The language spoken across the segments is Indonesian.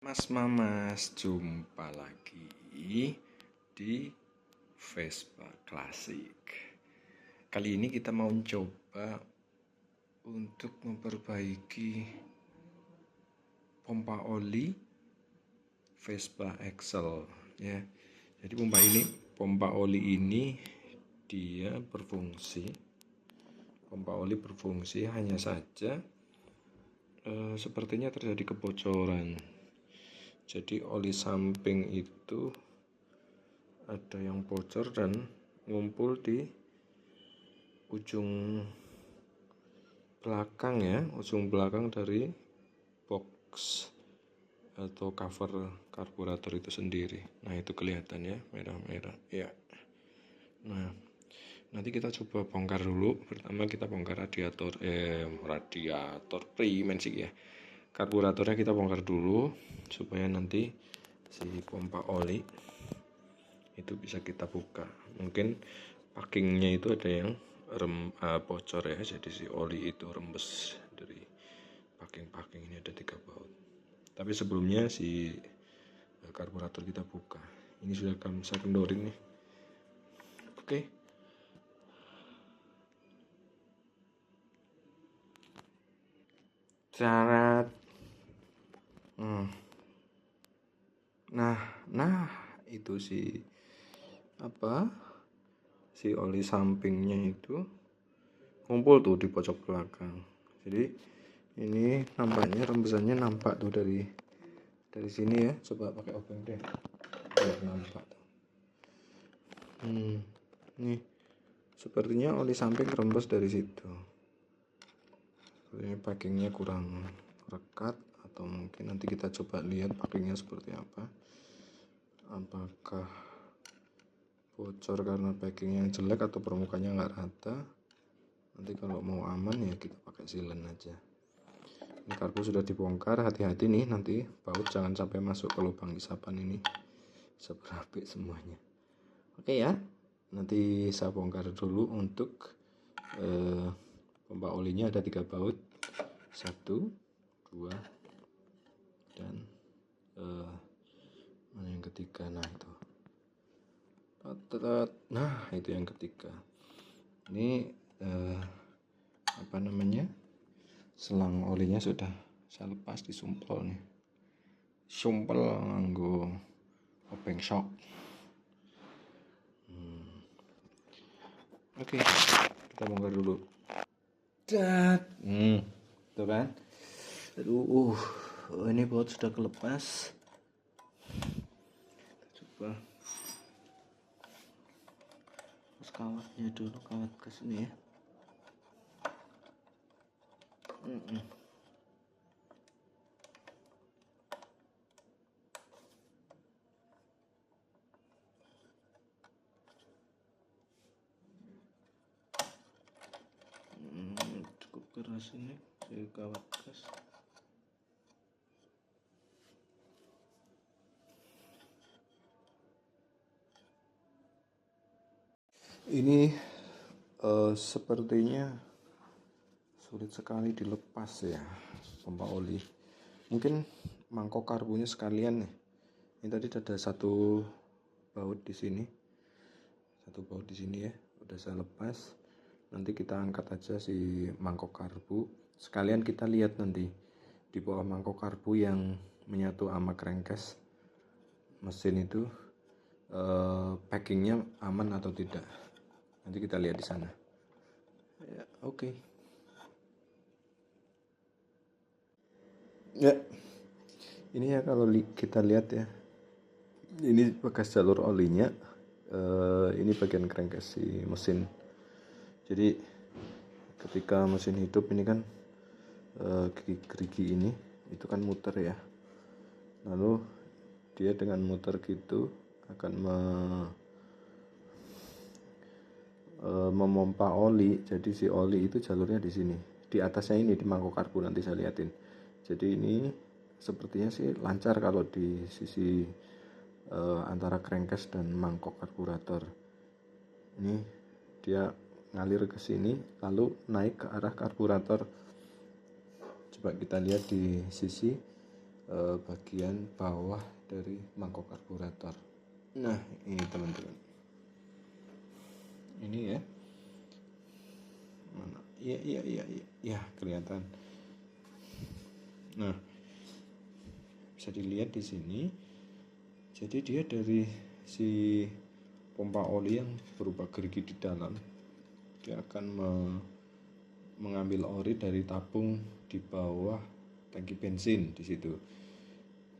Mas Mamas, jumpa lagi di Vespa Klasik. Kali ini kita mau coba untuk memperbaiki pompa oli Vespa Excel ya. Jadi pompa oli ini dia pompa oli berfungsi, hanya saja sepertinya terjadi kebocoran. Jadi oli samping itu ada yang bocor dan ngumpul di ujung belakang dari box atau cover karburator itu sendiri. Nah, itu kelihatan ya, merah-merah ya. Nah, nanti kita coba bongkar dulu. Pertama kita bongkar radiator primen sih ya. Karburatornya kita bongkar dulu supaya nanti si pompa oli itu bisa kita buka. Mungkin packingnya itu ada yang bocor ya, jadi si oli itu rembes dari packing ini, ada 3 baut. Tapi sebelumnya si karburator kita buka. Ini sudah saya kendorin nih. Oke. Syarat. Nah, itu si oli sampingnya itu ngumpul tuh di pojok belakang. Jadi ini nampaknya rembesannya nampak tuh dari sini ya. Coba pakai obeng deh. Nampak tuh. Nih, sepertinya oli samping rembes dari situ. Sepertinya packingnya kurang rekat, atau mungkin nanti kita coba lihat packingnya seperti apa. Apakah bocor karena packing yang jelek atau permukaannya nggak rata. Nanti kalau mau aman ya kita pakai silen aja. Ini karbu sudah dibongkar, hati-hati nih, nanti baut jangan sampai masuk ke lubang isapan ini, bisa berapik semuanya. Oke ya, nanti saya bongkar dulu. Untuk pompa olinya ada 3 baut, 1, 2, dan mana yang ketiga. Nah itu yang ketiga. Ini selang olinya sudah saya lepas, disumpel nih, sumpel nganggo obeng shock. Oke, kita bongkar dulu. Tuh kan. Aduh, ini baut sudah kelepas. Kita coba terus kawatnya dulu, kawat ke sini ya. Cukup keras ini si kawat gas. Ini sepertinya sulit sekali dilepas ya pompa oli. Mungkin mangkok karbunya sekalian nih. Ini tadi ada satu baut di sini ya, udah saya lepas. Nanti kita angkat aja si mangkok karbu, sekalian kita lihat nanti di bawah mangkok karbu yang menyatu sama crankcase mesin itu packingnya aman atau tidak. Nanti kita lihat di sana ya. Oke. Ya, ini ya, kalau kita lihat ya, ini bekas jalur olinya. Ini bagian crankcase si mesin. Jadi ketika mesin hidup ini kan gerigi ini itu kan muter ya, lalu dia dengan muter gitu akan memompa oli. Jadi si oli itu jalurnya di sini, di atasnya ini, di mangkok karbu. Nanti saya liatin. Jadi ini sepertinya sih lancar kalau di sisi antara crankcase dan mangkok karburator. Ini dia ngalir ke sini lalu naik ke arah karburator. Coba kita lihat di sisi bagian bawah dari mangkok karburator. Nah, ini teman-teman, ini ya, mana? Iya kelihatan. Nah, bisa dilihat di sini. Jadi dia dari si pompa oli yang berupa gerigi di dalam, dia akan mengambil ori dari tabung di bawah tangki bensin di situ.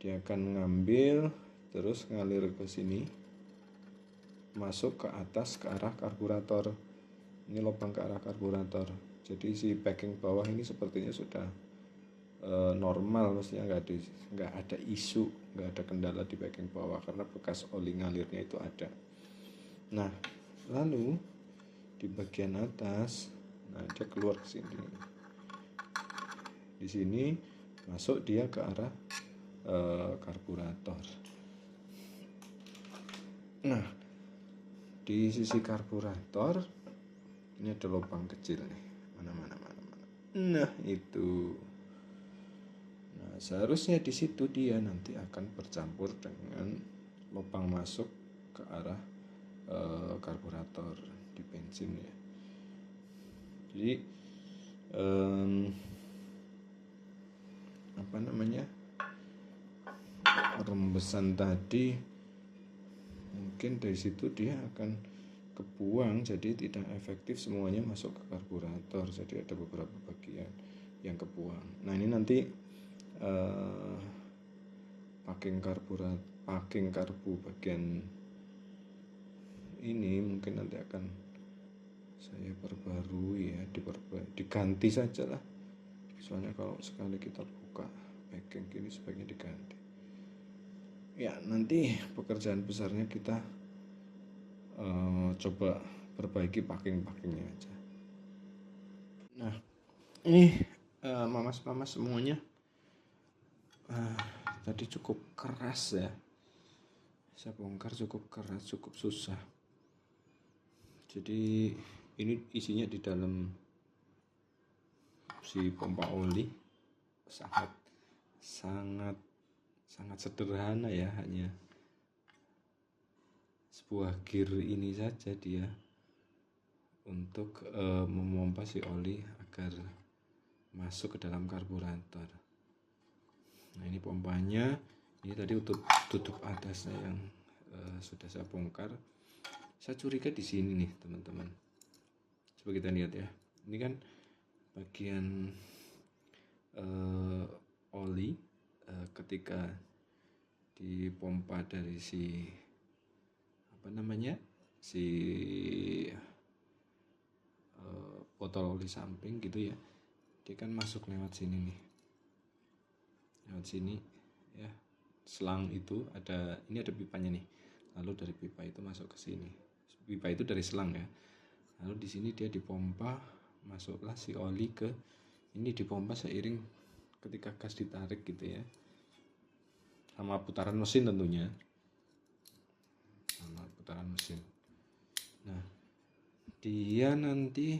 Dia akan ngambil terus ngalir ke sini, masuk ke atas ke arah karburator. Ini lubang ke arah karburator. Jadi si packing bawah ini sepertinya sudah normal, maksudnya nggak ada isu, nggak ada kendala di packing bawah karena bekas oli ngalirnya itu ada. Nah, lalu di bagian atas, nah dia keluar ke sini. Di sini masuk dia ke arah karburator. Nah, di sisi karburator ini ada lubang kecil nih. Mana. Nah, itu. Nah, seharusnya di situ dia nanti akan bercampur dengan lubang masuk ke arah karburator di bensin ya. Jadi rembesan tadi mungkin dari situ dia akan kebuang, jadi tidak efektif semuanya masuk ke karburator, jadi ada beberapa bagian yang kebuang. Nah, ini nanti packing karbu bagian ini mungkin nanti akan saya perbarui ya, diganti saja lah, soalnya kalau sekali kita buka packing gini sebaiknya diganti ya. Nanti pekerjaan besarnya kita coba perbaiki packing-packingnya aja. Nah, ini mamas semuanya tadi cukup keras ya, saya bongkar cukup keras, cukup susah. Jadi ini isinya di dalam si pompa oli sangat sederhana ya, hanya sebuah gear ini saja dia untuk memompa si oli agar masuk ke dalam karburator. Nah, ini pompanya, ini tadi tutup atasnya yang sudah saya bongkar. Saya curiga di sini nih teman-teman. Coba kita lihat ya. Ini kan bagian oli ketika dipompa dari si botol oli samping gitu ya. Dia kan masuk lewat sini nih. Lewat sini ya. Selang itu ini ada pipanya nih. Lalu dari pipa itu masuk ke sini. Pipa itu dari selang ya. Lalu di sini dia dipompa, masuklah si oli ke ini, dipompa seiring ketika gas ditarik gitu ya. Sama putaran mesin tentunya. Sama putaran mesin. Nah, dia nanti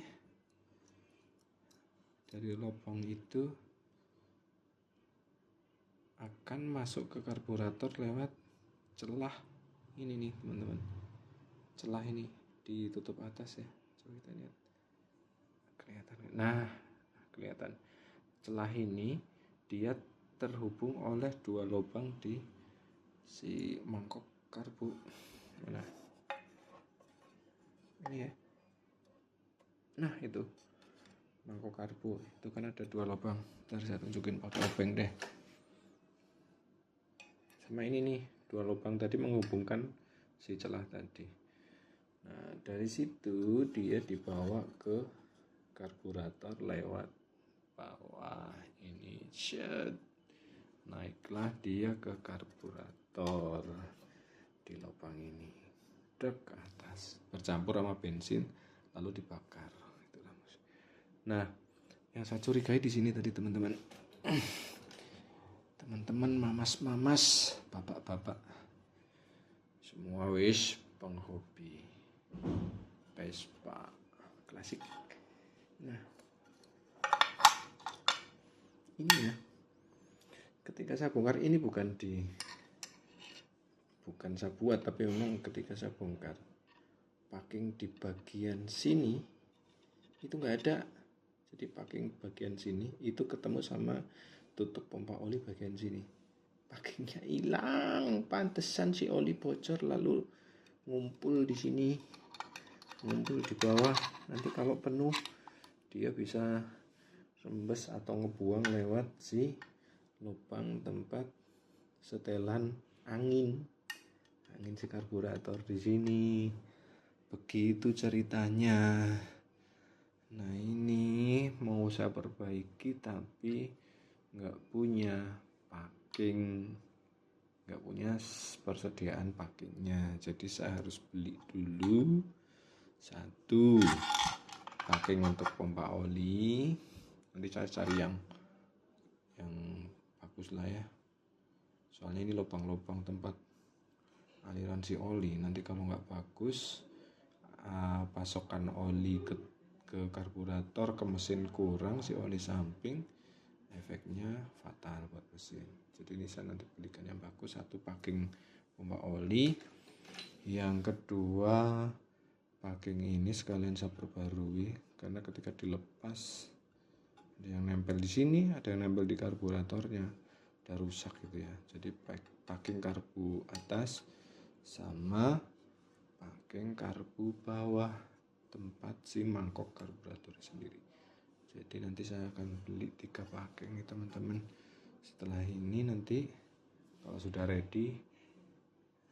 dari lubang itu akan masuk ke karburator lewat celah ini nih teman-teman. Celah ini ditutup atas ya. Coba kita lihat. Kelihatan. Nah, kelihatan. Celah ini dia terhubung oleh dua lubang di si mangkok karbu. Nah, ini ya. Nah, itu mangkok karbu itu kan ada dua lubang. Ntar saya tunjukin pakai obeng deh. Sama ini nih, dua lubang tadi menghubungkan si celah tadi. Nah, dari situ dia dibawa ke karburator lewat bawah ini. Naiklah dia ke karburator di lubang ini, ke atas, bercampur sama bensin lalu dibakar. Nah, yang saya curigai di sini tadi teman-teman, mamas, bapak-bapak, semua wis penghobi Vespa klasik. Nah, ini ya, ketika saya bongkar ini bukan saya buat, tapi memang ketika saya bongkar packing di bagian sini itu nggak ada. Jadi packing bagian sini itu ketemu sama tutup pompa oli bagian sini, packingnya hilang. Pantesan si oli bocor lalu ngumpul di sini, ngumpul di bawah. Nanti kalau penuh dia bisa rembes atau ngebuang lewat si lubang tempat setelan angin si karburator di sini. Begitu ceritanya. Nah, ini mau saya perbaiki tapi nggak punya packing, nggak punya persediaan packingnya. Jadi saya harus beli dulu satu packing untuk pompa oli. Nanti saya cari yang bagus lah ya, soalnya ini lubang-lubang tempat aliran si oli. Nanti kalau nggak bagus, pasokan oli ke karburator, ke mesin kurang, si oli samping, efeknya fatal buat mesin. Jadi ini saya nanti belikan yang bagus, satu packing pompa oli. Yang kedua, packing ini sekalian saya perbarui karena ketika dilepas ada yang nempel di sini, ada yang nempel di karburatornya, udah rusak gitu ya. Jadi packing karbu atas sama packing karbu bawah tempat si mangkok karburator sendiri. Jadi nanti saya akan beli 3 packing nih teman-teman. Setelah ini nanti kalau sudah ready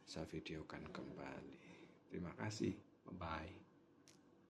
saya videokan kembali. Terima kasih, bye bye.